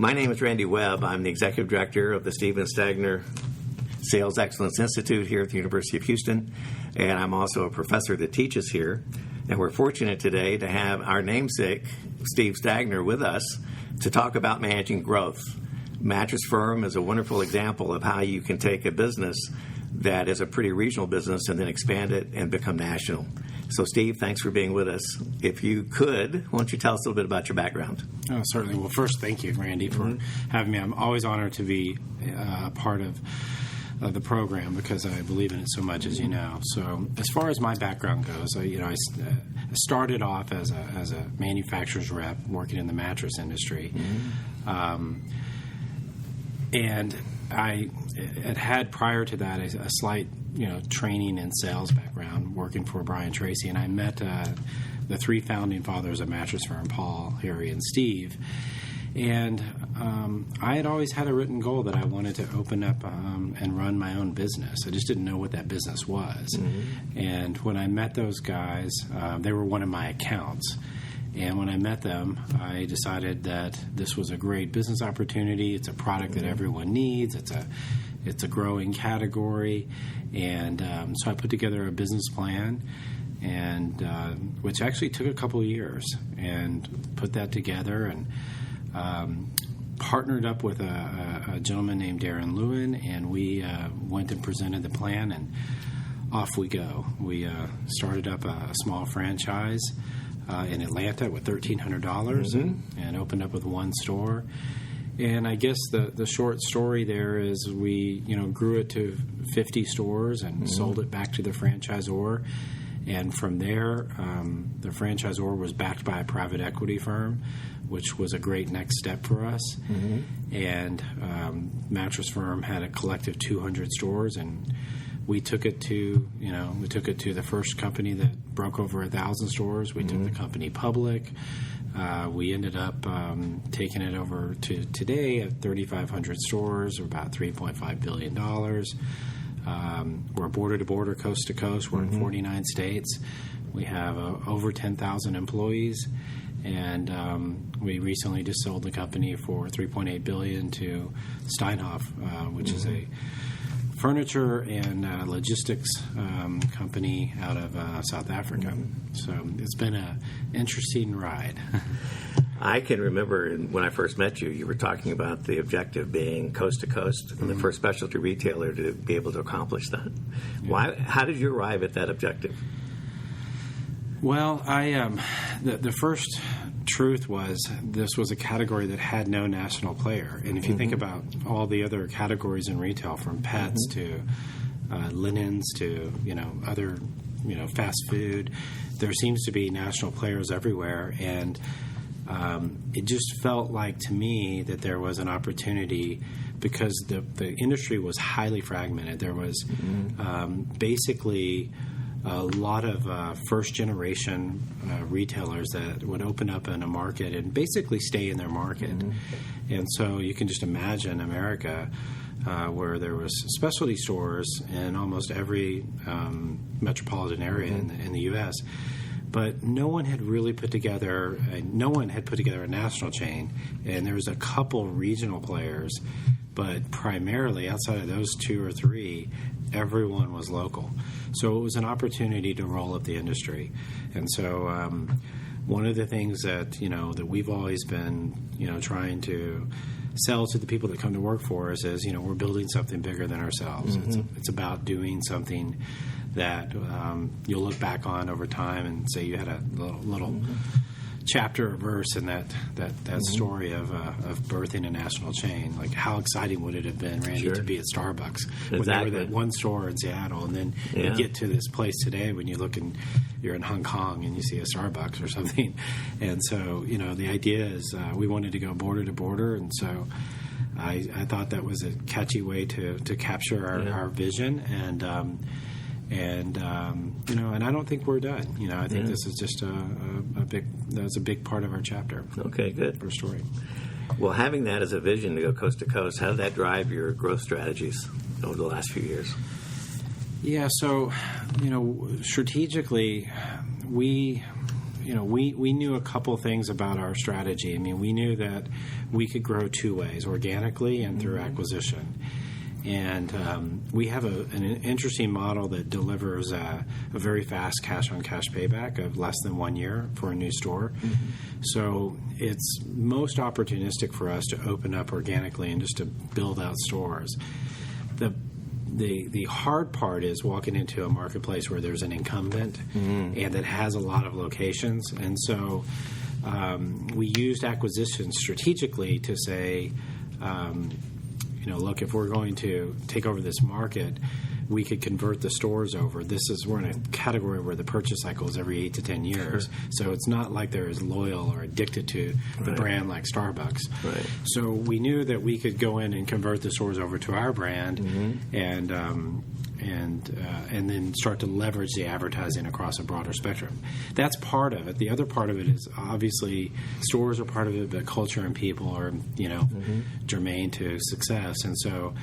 My name is Randy Webb. I'm the Executive Director of the Stagner Sales Excellence Institute here at the University of Houston, and I'm also a professor that teaches here. And we're fortunate today to have our namesake, Steve Stagner, with us to talk about managing growth. Mattress Firm is a wonderful example of how you can take a business that is a pretty regional business and then expand it and become national. So, Steve, thanks for being with us. If you could, why don't you tell us a little bit about your background? Oh, certainly. Well, first, thank you, Randy, for having me. I'm always honored to be part of the program because I believe in it so much, as you know. So, as far as my background goes, I started off as a manufacturer's rep working in the mattress industry, and I had prior to that a slight training and sales background working for Brian Tracy, and I met the three founding fathers of Mattress Firm, Paul, Harry, and Steve. And I had always had a written goal that I wanted to open up and run my own business. I just didn't know what that business was. And when I met those guys, they were one of my accounts. And when I met them, I decided that this was a great business opportunity. It's a product that everyone needs. It's a growing category. And so I put together a business plan, and which actually took a couple of years, and put that together and partnered up with a gentleman named Darren Lewin, and we went and presented the plan, and off we go. We started up a small franchise in Atlanta with $1,300 and opened up with one store. And I guess the short story there is we grew it to 50 stores and sold it back to the franchisor. And from there, the franchisor was backed by a private equity firm, which was a great next step for us. And Mattress Firm had a collective 200 stores, and we took it to the first company that broke over 1,000 stores. We took the company public. We ended up taking it over to today at 3,500 stores, or about $3.5 billion. We're border to border, coast to coast. We're in 49 states. We have over 10,000 employees, and we recently just sold the company for $3.8 billion to Steinhoff, which is a furniture and logistics company out of South Africa. So it's been an interesting ride. I can remember when I first met you, you were talking about the objective being coast to coast, and the first specialty retailer to be able to accomplish that. How did you arrive at that objective? Well, the first truth was this was a category that had no national player. And if you think about all the other categories in retail, from pets to linens to other fast food, there seems to be national players everywhere. And it just felt like to me that there was an opportunity because the industry was highly fragmented. There was basically a lot of first-generation retailers that would open up in a market and basically stay in their market. And so you can just imagine America, where there was specialty stores in almost every metropolitan area in the U.S., but no one had really put together a national chain, and there was a couple regional players, but primarily outside of those two or three, everyone was local. So it was an opportunity to roll up the industry. And so one of the things that that we've always been trying to sell to the people that come to work for us is we're building something bigger than ourselves. It's about doing something that you'll look back on over time and say you had a little chapter or verse in that story of birthing a national chain. Like, how exciting would it have been, Randy, to be at Starbucks when they were that one store in Seattle, and then you get to this place today when you look and you're in Hong Kong and you see a Starbucks or something. And so the idea is we wanted to go border to border, and so I thought that was a catchy way to capture our vision. And I don't think we're done. I think this is just that's a big part of our chapter. Okay, good. Our story. Well, having that as a vision to go coast to coast, how did that drive your growth strategies over the last few years? Yeah, so, strategically, we we knew a couple things about our strategy. I mean, we knew that we could grow two ways, organically and through acquisition. And we have an interesting model that delivers a very fast cash-on-cash payback of less than 1 year for a new store. So it's most opportunistic for us to open up organically and just to build out stores. The hard part is walking into a marketplace where there's an incumbent and that has a lot of locations. And so we used acquisition strategically to say, look, if we're going to take over this market, we could convert the stores over. We're in a category where the purchase cycle is every 8 to 10 years. Sure. So it's not like they're as loyal or addicted to the brand like Starbucks. Right. So we knew that we could go in and convert the stores over to our brand and then start to leverage the advertising across a broader spectrum. That's part of it. The other part of it is obviously stores are part of it, but culture and people are, germane to success. And so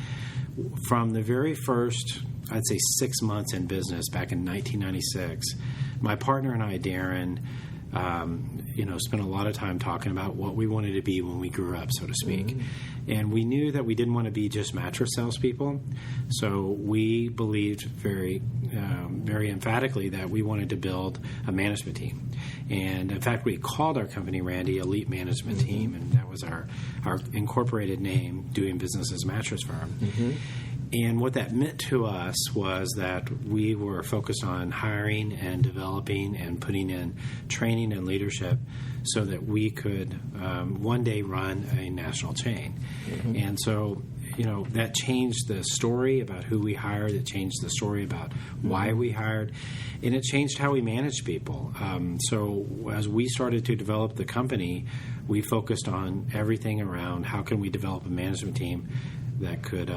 from the very first, I'd say 6 months in business back in 1996, my partner and I, Darren, spent a lot of time talking about what we wanted to be when we grew up, so to speak. And we knew that we didn't want to be just mattress salespeople. So we believed very emphatically that we wanted to build a management team. And in fact, we called our company, Randy, Elite Management Team, and that was our incorporated name, doing business as Mattress Firm. And what that meant to us was that we were focused on hiring and developing and putting in training and leadership so that we could one day run a national chain. And so, that changed the story about who we hired. It changed the story about why we hired. And it changed how we managed people. So as we started to develop the company, we focused on everything around how can we develop a management team that could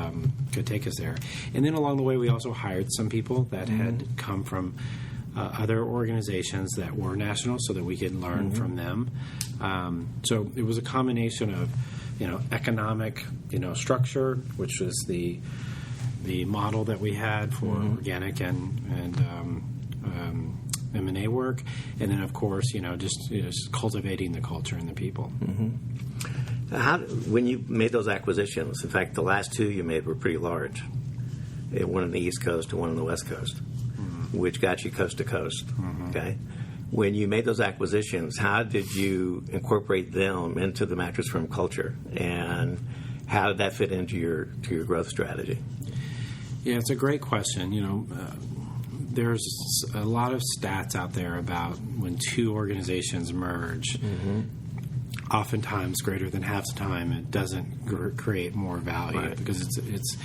take us there. And then along the way, we also hired some people that had come from other organizations that were national so that we could learn from them. So it was a combination of, economic, structure, which was the model that we had for organic and M&A work. And then, of course, just cultivating the culture and the people. When you made those acquisitions, in fact, the last two you made were pretty large, one on the East Coast and one on the West Coast, which got you coast to coast. Okay, when you made those acquisitions, how did you incorporate them into the Mattress Firm culture, and how did that fit into your growth strategy? Yeah, it's a great question. There's a lot of stats out there about when two organizations merge. Oftentimes, greater than half the time, it doesn't create more value because it's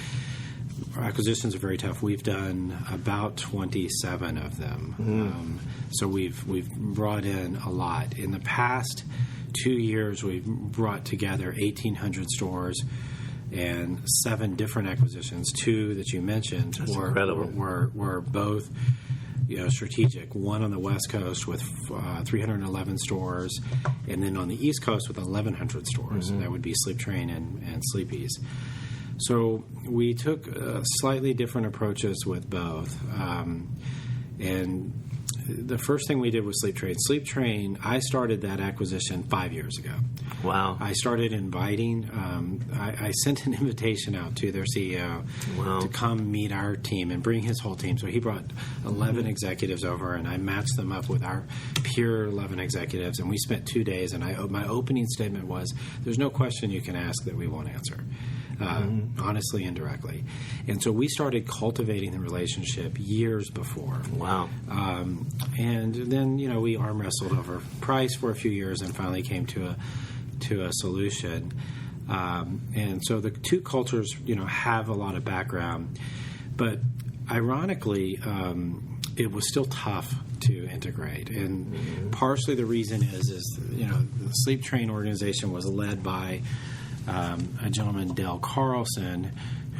acquisitions are very tough. We've done about 27 of them, so we've brought in a lot. In the past 2 years, we've brought together 1,800 stores and 7 different acquisitions. 2 that you mentioned were both strategic. One on the West Coast with 311 stores, and then on the East Coast with 1,100 stores. That would be Sleep Train and Sleepy's. So we took slightly different approaches with both. And the first thing we did was Sleep Train. Sleep Train, I started that acquisition 5 years ago. Wow. I started inviting, I sent an invitation out to their CEO to come meet our team and bring his whole team. So he brought 11 executives over, and I matched them up with our peer 11 executives, and we spent 2 days, and my opening statement was, there's no question you can ask that we won't answer. Honestly and directly. And so we started cultivating the relationship years before. Wow. And then, we arm wrestled over price for a few years and finally came to a solution. And so the two cultures, have a lot of background. But ironically, it was still tough to integrate. And partially the reason is the Sleep Train organization was led by a gentleman, Dale Carlson,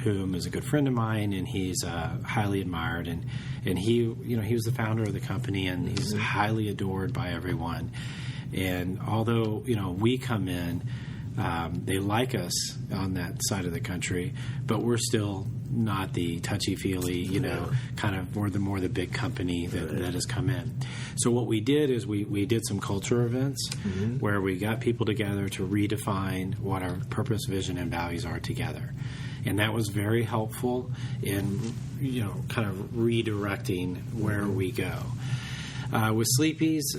whom is a good friend of mine, and he's highly admired. And he was the founder of the company, and he's highly adored by everyone. And although we come in, They like us on that side of the country, but we're still not the touchy-feely, kind of more the big company that has come in. So what we did is we did some culture events where we got people together to redefine what our purpose, vision, and values are together. And that was very helpful in, kind of redirecting where we go. With Sleepy's,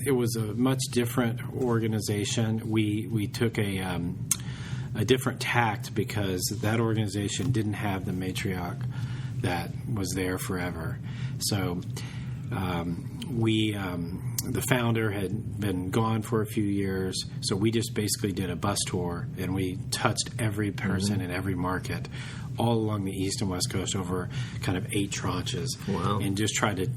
it was a much different organization. We took a different tact because that organization didn't have the matriarch that was there forever. So the founder had been gone for a few years, so we just basically did a bus tour, and we touched every person in every market all along the East and West Coast over kind of 8 tranches. Wow. And just tried to,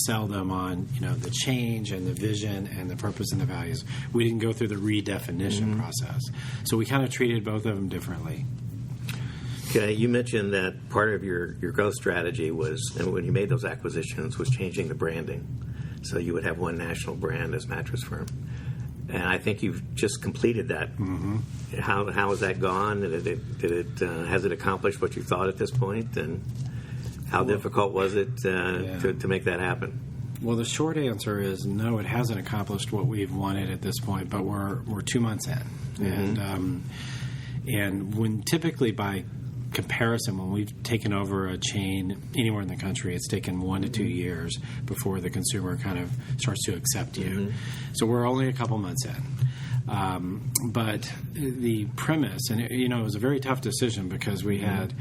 sell them on, the change and the vision and the purpose and the values. We didn't go through the redefinition process. So we kind of treated both of them differently. Okay, you mentioned that part of your growth strategy was, and when you made those acquisitions, was changing the branding. So you would have one national brand as Mattress Firm. And I think you've just completed that. How has that gone? Has it accomplished what you thought at this point? And how difficult was it to make that happen? Well, the short answer is no, it hasn't accomplished what we've wanted at this point, but we're 2 months in. And when typically by comparison, when we've taken over a chain anywhere in the country, it's taken 1 to 2 years before the consumer kind of starts to accept you. So we're only a couple months in. But the premise, and it was a very tough decision because we had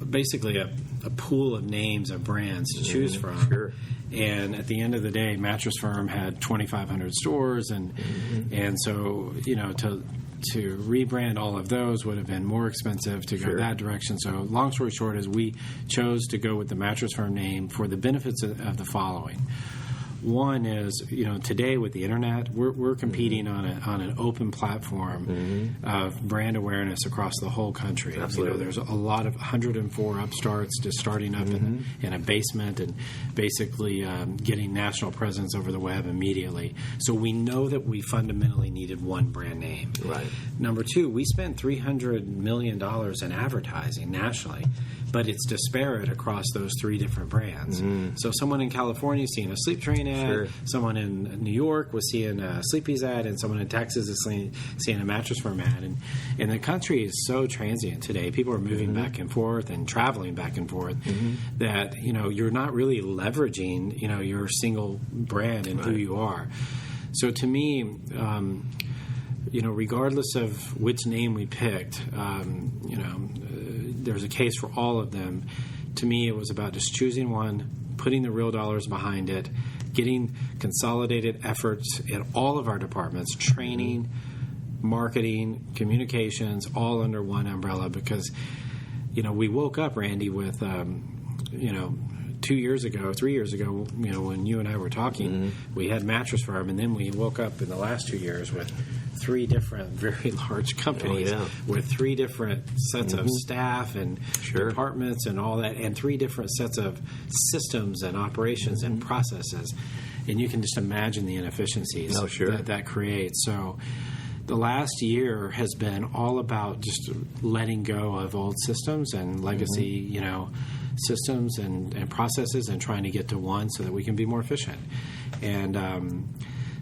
basically a pool of names of brands to choose from. Sure. And at the end of the day, Mattress Firm had 2,500 stores, and so to rebrand all of those would have been more expensive to go that direction. So long story short is we chose to go with the Mattress Firm name for the benefits of the following. One is, today with the internet, we're competing on an open platform of brand awareness across the whole country. Absolutely. There's a lot of 104 upstarts just starting up in a basement and basically getting national presence over the web immediately. So we know that we fundamentally needed one brand name. Right. Number 2, we spent $300 million in advertising nationally, but it's disparate across those 3 different brands. So someone in California is seeing a Sleep Train ad, someone in New York was seeing a Sleepy's ad, and someone in Texas is seeing a Mattress Firm ad. And the country is so transient today. People are moving back and forth and traveling back and forth that, you're not really leveraging, your single brand and who you are. So to me, regardless of which name we picked, there's a case for all of them. To me, it was about just choosing one, putting the real dollars behind it, getting consolidated efforts in all of our departments, training, marketing, communications, all under one umbrella. Because, we woke up, Randy, with, 2 years ago, 3 years ago, when you and I were talking, we had Mattress Firm, and then we woke up in the last 2 years with 3 different very large companies with 3 different sets of staff and departments and all that, and 3 different sets of systems and operations and processes. And you can just imagine the inefficiencies that creates. So the last year has been all about just letting go of old systems and legacy, systems and processes, and trying to get to one so that we can be more efficient. And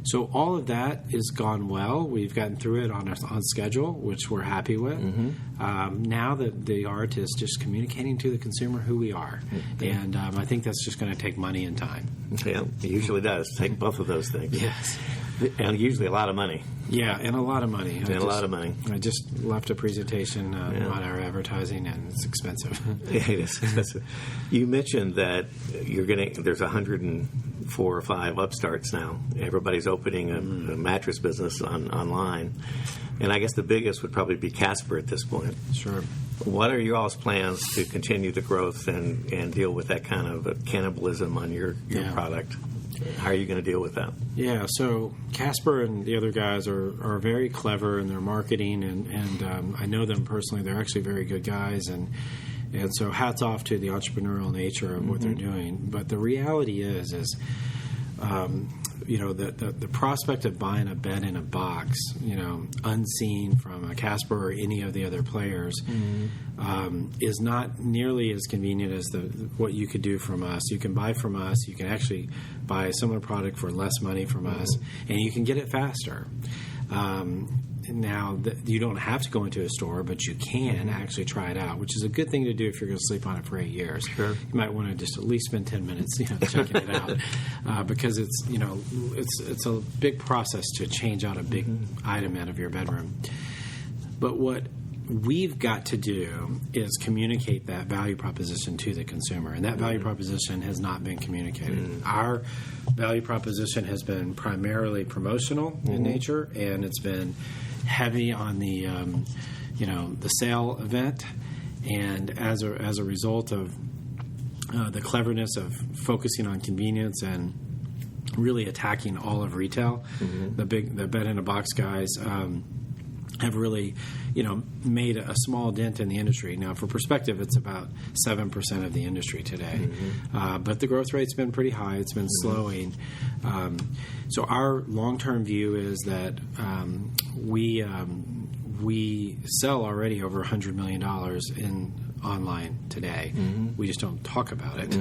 so all of that has gone well. We've gotten through it on schedule, which we're happy with. Now that the art is just communicating to the consumer who we are. And I think that's just going to take money and time. Yeah, it usually does. Take both of those things. Yes. And usually a lot of money. Yeah, and a lot of money. I just left a presentation on our advertising, and it's expensive. Yeah, it is expensive. You mentioned that there's 104 or 5 upstarts now. Everybody's opening a mattress business online. And I guess the biggest would probably be Casper at this point. Sure. What are your all's plans to continue the growth and deal with that kind of cannibalism on your product? How are you going to deal with that? Yeah, so Casper and the other guys are very clever in their marketing, and I know them personally. They're actually very good guys, and so hats off to the entrepreneurial nature of what they're doing. But the reality is the prospect of buying a bed in a box, unseen from a Casper or any of the other players, is not nearly as convenient as what you could do from us. You can buy from us. You can actually buy a similar product for less money from us, and you can get it faster. Now, you don't have to go into a store, but you can actually try it out, which is a good thing to do if you're going to sleep on it for 8 years. Sure. You might want to just at least spend 10 minutes checking it out, because it's a big process to change out a big item out of your bedroom. But what we've got to do is communicate that value proposition to the consumer, and that value proposition has not been communicated. Our value proposition has been primarily promotional in nature, and it's been heavy on the the sale event, and as a result of the cleverness of focusing on convenience and really attacking all of retail, the bed in a box guys have really, made a small dent in the industry. Now, for perspective, it's about 7% of the industry today. But the growth rate's been pretty high. It's been slowing. So our long-term view is that we sell already over $100 million in online today. We just don't talk about it.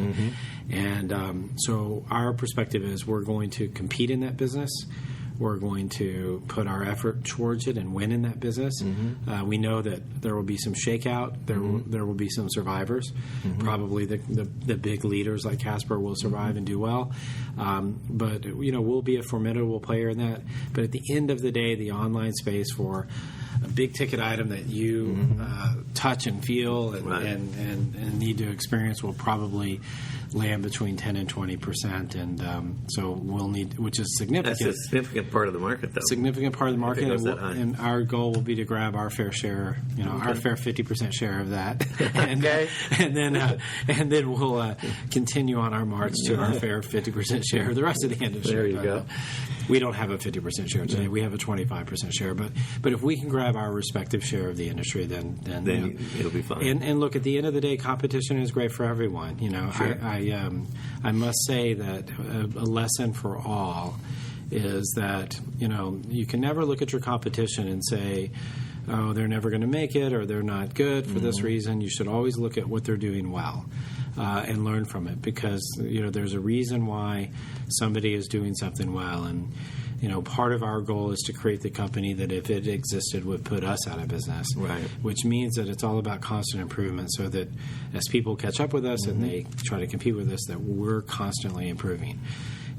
And so our perspective is we're going to compete in that business. We're going to put our effort towards it and win in that business. We know that there will be some shakeout. There will be some survivors. Probably the big leaders like Casper will survive and do well. But we'll be a formidable player in that. But at the end of the day, the online space for a big ticket item that you touch and feel and need to experience will probably land between 10 and 20%, and so we'll need, which is significant. That's a significant part of the market, though. Significant part of the market, and our goal will be to grab our fair share, our fair 50% share of that, and then we'll continue on our march to our fair 50% share of the rest of the industry. There you go. We don't have a 50% share today. We have a 25% share, but if we can grab our respective share of the industry, then it'll be fine. And look, at the end of the day, competition is great for everyone. Sure. I must say that a lesson for all is that you can never look at your competition and say, oh, they're never going to make it, or they're not good for this reason. You should always look at what they're doing well and learn from it, because there's a reason why somebody is doing something well. And part of our goal is to create the company that, if it existed, would put us out of business. Right. Which means that it's all about constant improvement, so that as people catch up with us and they try to compete with us, that we're constantly improving.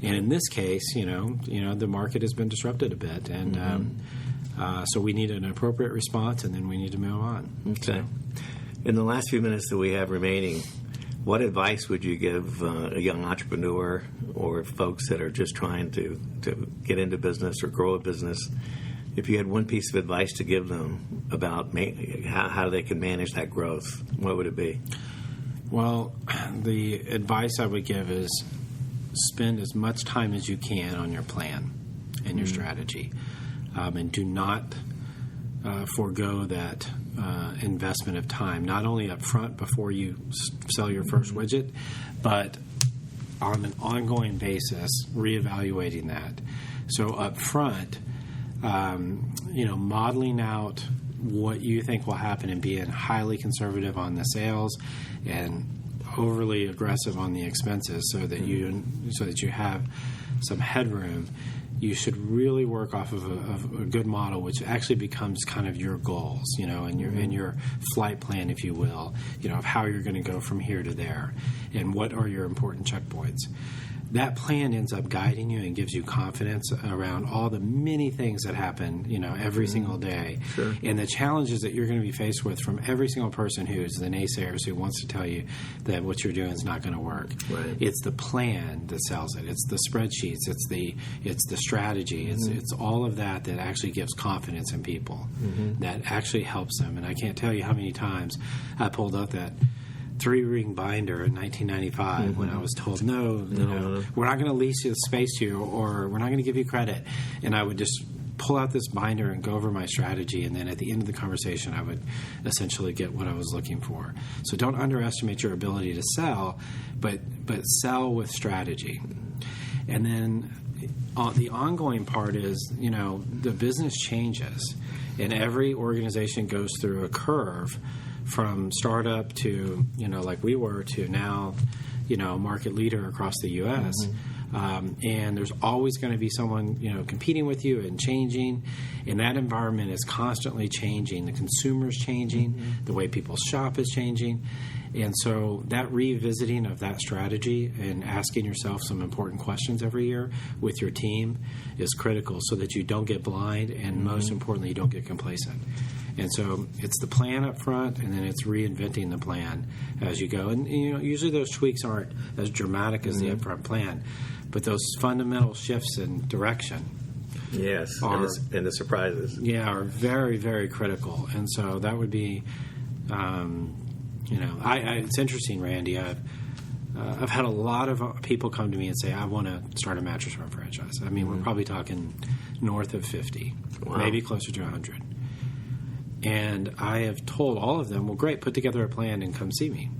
And in this case, the market has been disrupted a bit, and so we need an appropriate response, and then we need to move on. Okay. In the last few minutes that we have remaining, what advice would you give a young entrepreneur or folks that are just trying to get into business or grow a business? If you had one piece of advice to give them about how they can manage that growth, what would it be? Well, the advice I would give is spend as much time as you can on your plan and your strategy, and do not forego that investment of time, not only up front before you sell your first widget, but on an ongoing basis, reevaluating that. So up front, modeling out what you think will happen and being highly conservative on the sales and overly aggressive on the expenses, so that you have some headroom. You should really work off of a good model, which actually becomes kind of your goals, and your flight plan, if you will, of how you're going to go from here to there, and what are your important checkpoints. That plan ends up guiding you and gives you confidence around all the many things that happen, every single day. Sure. And the challenges that you're going to be faced with from every single person who's the naysayers, who wants to tell you that what you're doing is not going to work. Right. It's the plan that sells it. It's the spreadsheets. It's the strategy. It's all of that actually gives confidence in people, that actually helps them. And I can't tell you how many times I pulled out that 3-ring binder in 1995 when I was told, no, we're not going to lease you the space to you, or we're not going to give you credit. And I would just pull out this binder and go over my strategy, and then at the end of the conversation I would essentially get what I was looking for. So don't underestimate your ability to sell, but sell with strategy. And then the ongoing part is, the business changes, and every organization goes through a curve from startup to, like we were, to now, market leader across the U.S. And there's always going to be someone, competing with you and changing. And that environment is constantly changing. The consumer's changing. The way people shop is changing. And so that revisiting of that strategy and asking yourself some important questions every year with your team is critical so that you don't get blind and, most importantly, you don't get complacent. And so it's the plan up front, and then it's reinventing the plan as you go. And, usually those tweaks aren't as dramatic as the upfront plan, but those fundamental shifts in direction. Yes, and the surprises. Yeah, are very, very critical. And so that would be, it's interesting, Randy. I've had a lot of people come to me and say, I want to start a Mattress Firm franchise. I mean, we're probably talking north of 50, maybe closer to 100. And I have told all of them, well, great, put together a plan and come see me.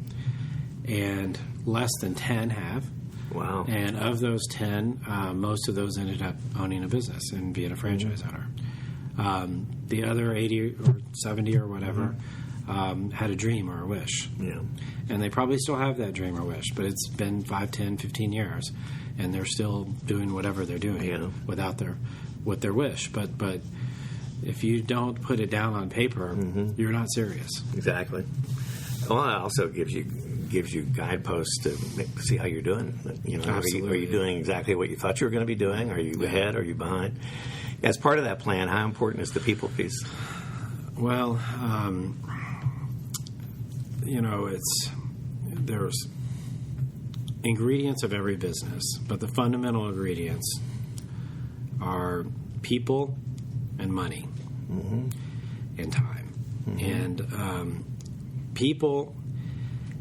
And less than 10 have. Wow. And of those 10, most of those ended up owning a business and being a franchise owner. The other 80 or 70 or whatever had a dream or a wish. Yeah. And they probably still have that dream or wish, but it's been 5, 10, 15 years, and they're still doing whatever they're doing without their wish. But if you don't put it down on paper, you're not serious. Exactly. Well, it also gives you guideposts to see how you're doing. Are you doing exactly what you thought you were going to be doing? Are you ahead? Are you behind? As part of that plan, how important is the people piece? Well, there's ingredients of every business, but the fundamental ingredients are people and money and time. And people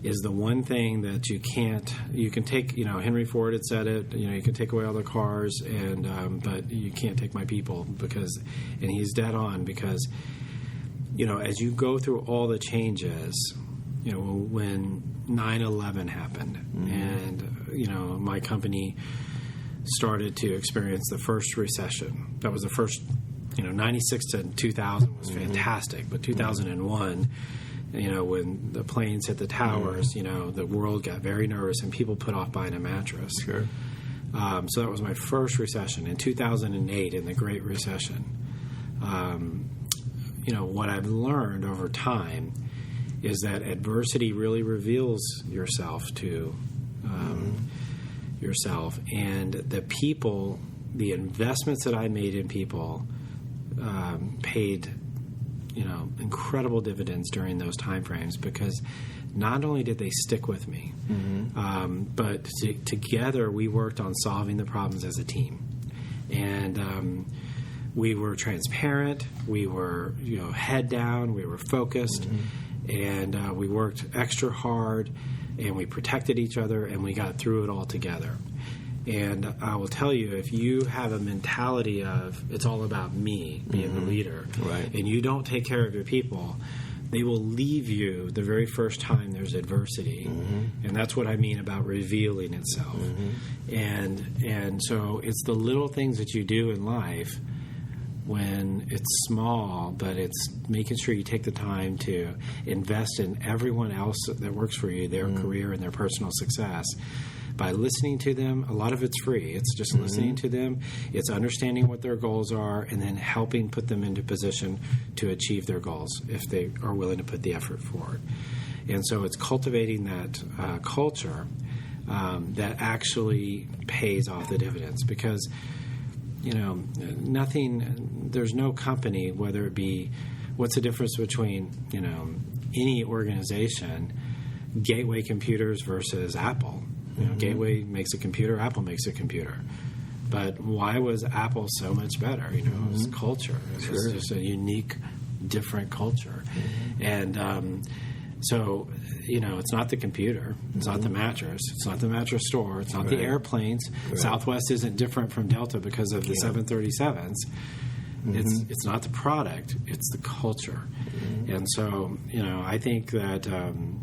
is the one thing that you can take, Henry Ford had said it, you can take away all the cars, but you can't take my people, and he's dead on, because, as you go through all the changes, when 9/11 happened and, my company started to experience the first recession. That was the first, 96 to 2000 was fantastic, but 2001, when the planes hit the towers, the world got very nervous and people put off buying a mattress. Sure. So that was my first recession. In 2008, in the Great Recession, what I've learned over time is that adversity really reveals yourself to yourself. And the people, the investments that I made in people paid incredible dividends during those time frames, because not only did they stick with me, but together we worked on solving the problems as a team. And we were transparent, we were head down, we were focused, and we worked extra hard, and we protected each other, and we got through it all together. And I will tell you, if you have a mentality of it's all about me being the leader, and you don't take care of your people, they will leave you the very first time there's adversity. And that's what I mean about revealing itself. And so it's the little things that you do in life when it's small, but it's making sure you take the time to invest in everyone else that works for you, their career and their personal success. By listening to them, a lot of it's free. It's just listening to them. It's understanding what their goals are and then helping put them into position to achieve their goals if they are willing to put the effort forward. And so it's cultivating that culture that actually pays off the dividends, because there's no company, whether it be, what's the difference between, any organization, Gateway Computers versus Apple? Gateway makes a computer, Apple makes a computer. But why was Apple so much better? It was culture. It was just a unique, different culture. And so, it's not the computer. It's not the mattress. It's not the mattress store. It's not the airplanes. Southwest isn't different from Delta because of the 737s. It's not the product. It's the culture. And so, I think that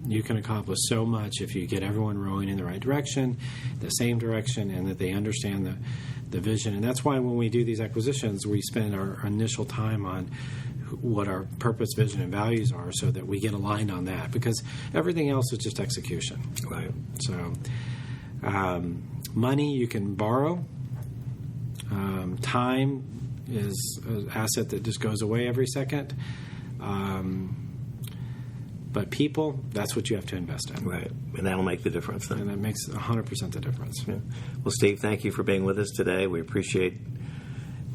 you can accomplish so much if you get everyone rowing in the right direction, the same direction, and that they understand the vision. And that's why when we do these acquisitions, we spend our initial time on what our purpose, vision, and values are so that we get aligned on that, because everything else is just execution. Right. So money you can borrow. Time is an asset that just goes away every second. But people, that's what you have to invest in. Right. And that'll make the difference then. And that makes 100% the difference. Yeah. Well, Steve, thank you for being with us today. We appreciate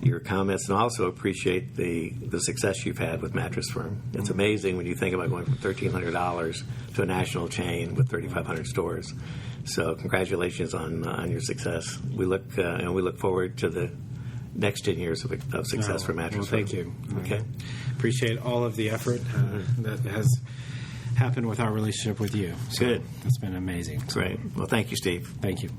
your comments and also appreciate the success you've had with Mattress Firm. It's amazing when you think about going from $1,300 to a national chain with 3,500 stores. So congratulations on your success. We look forward to the next 10 years of success for Mattress Firm. Thank you. Okay. Appreciate all of the effort that has happened with our relationship with you. So Good. It's been amazing. Great. Well, thank you, Steve. Thank you.